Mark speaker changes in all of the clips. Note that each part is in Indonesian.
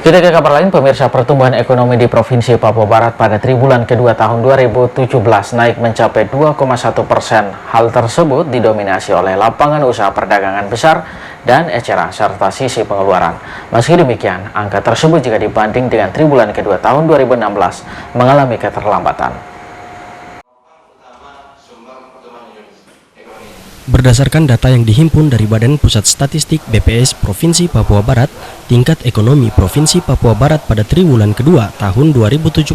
Speaker 1: Kita ke kabar lain, pemirsa. Pertumbuhan ekonomi di Provinsi Papua Barat pada triwulan kedua tahun 2017 naik mencapai 2,1%. Hal tersebut didominasi oleh lapangan usaha perdagangan besar dan eceran serta sisi pengeluaran. Meski demikian, angka tersebut jika dibanding dengan triwulan kedua tahun 2016 mengalami keterlambatan.
Speaker 2: Berdasarkan data yang dihimpun dari Badan Pusat Statistik BPS Provinsi Papua Barat, tingkat ekonomi Provinsi Papua Barat pada triwulan kedua tahun 2017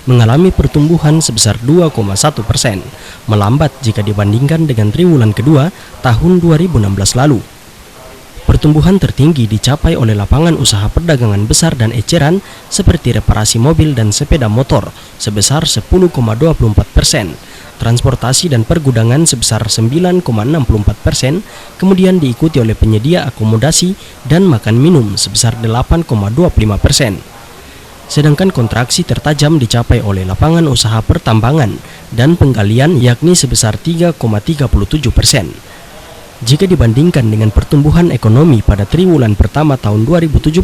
Speaker 2: mengalami pertumbuhan sebesar 2,1%, melambat jika dibandingkan dengan triwulan kedua tahun 2016 lalu. Pertumbuhan tertinggi dicapai oleh lapangan usaha perdagangan besar dan eceran seperti reparasi mobil dan sepeda motor sebesar 10,24%, transportasi dan pergudangan sebesar 9,64%, kemudian diikuti oleh penyedia akomodasi dan makan minum sebesar 8,25%. Sedangkan kontraksi tertajam dicapai oleh lapangan usaha pertambangan dan penggalian yakni sebesar 3,37%. Jika dibandingkan dengan pertumbuhan ekonomi pada triwulan pertama tahun 2017,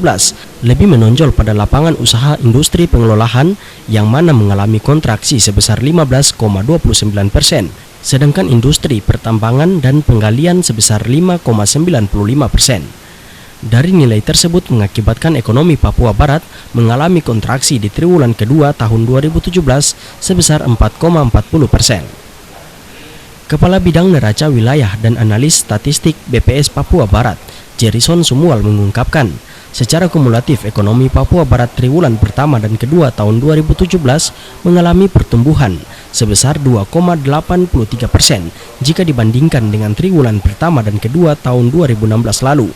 Speaker 2: lebih menonjol pada lapangan usaha industri pengelolaan yang mana mengalami kontraksi sebesar 15,29%, sedangkan industri pertambangan dan penggalian sebesar 5,95%. Dari nilai tersebut mengakibatkan ekonomi Papua Barat mengalami kontraksi di triwulan kedua tahun 2017 sebesar 4,40%. Kepala Bidang Neraca Wilayah dan Analis Statistik BPS Papua Barat, Jerison Sumual mengungkapkan, secara kumulatif ekonomi Papua Barat triwulan pertama dan kedua tahun 2017 mengalami pertumbuhan sebesar 2,83% jika dibandingkan dengan triwulan pertama dan kedua tahun 2016 lalu.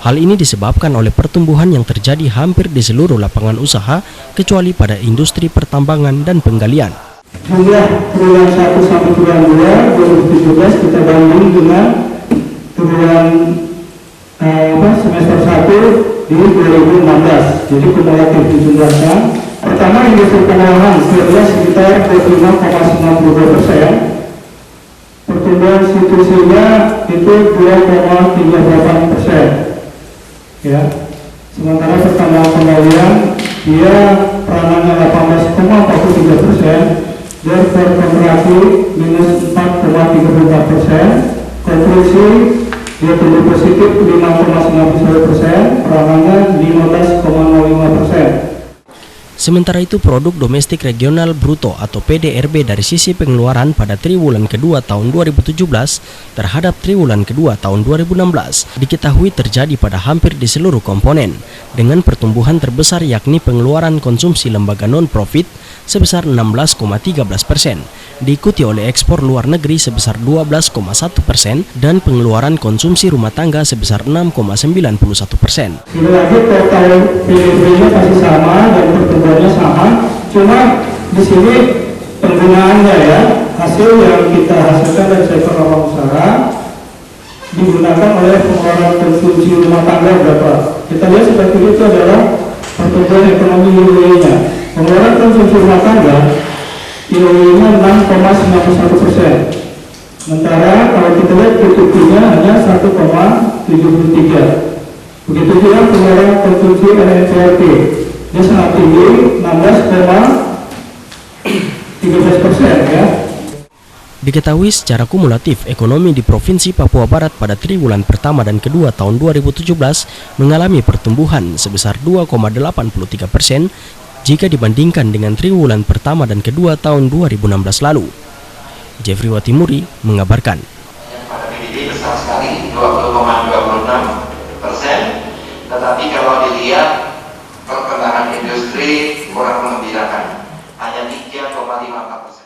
Speaker 2: Hal ini disebabkan oleh pertumbuhan yang terjadi hampir di seluruh lapangan usaha kecuali pada industri pertambangan dan penggalian.
Speaker 3: Jumlah triwulan 1 sampai triwulan 2 2017 kita banding dengan triwulan semester 1 di 2016. Jadi kumulatif dijumlahkan. Pertama, industri pengolahan sekitar 25,92%. Pertumbuhan institusinya itu 2,38%. Ya. Sementara pertambangan penggalian dia peranannya 18,43%. Dan kontraksi minus 4,34%, konstruksi dia tumbuh positif 5,91%, peranannya 15,05%.
Speaker 2: Sementara itu produk domestik regional bruto atau PDRB dari sisi pengeluaran pada triwulan kedua tahun 2017 terhadap triwulan kedua tahun 2016 diketahui terjadi pada hampir di seluruh komponen dengan pertumbuhan terbesar yakni pengeluaran konsumsi lembaga non-profit sebesar 16,13%, diikuti oleh ekspor luar negeri sebesar 12,1% dan pengeluaran konsumsi rumah tangga sebesar 6,91%.
Speaker 3: Ini lagi total PDB-nya pasti sama dan pertumbuhannya sama, cuma di sini penggunaannya ya, hasil yang kita hasilkan dari sektor lapangan usaha digunakan oleh pengeluaran konsumsi rumah tangga berapa. Kita lihat seperti itu adalah pertumbuhan ekonomi nilainya. Pengeluaran konsumsi rumah tangga nilainya 6,91%. Sementara kalau kita lihat PDB-nya hanya 1,73. Begitu juga pengeluaran konsumsi LNPLP, dia sangat tinggi, 16,13% ya.
Speaker 2: Diketahui secara kumulatif ekonomi di Provinsi Papua Barat pada triwulan pertama dan kedua tahun 2017 mengalami pertumbuhan sebesar 2,83% jika dibandingkan dengan triwulan pertama dan kedua tahun 2016 lalu. Jeffrey Watimuri mengabarkan.
Speaker 4: Pada PDB besar sekali 20,26%, tetapi kalau dilihat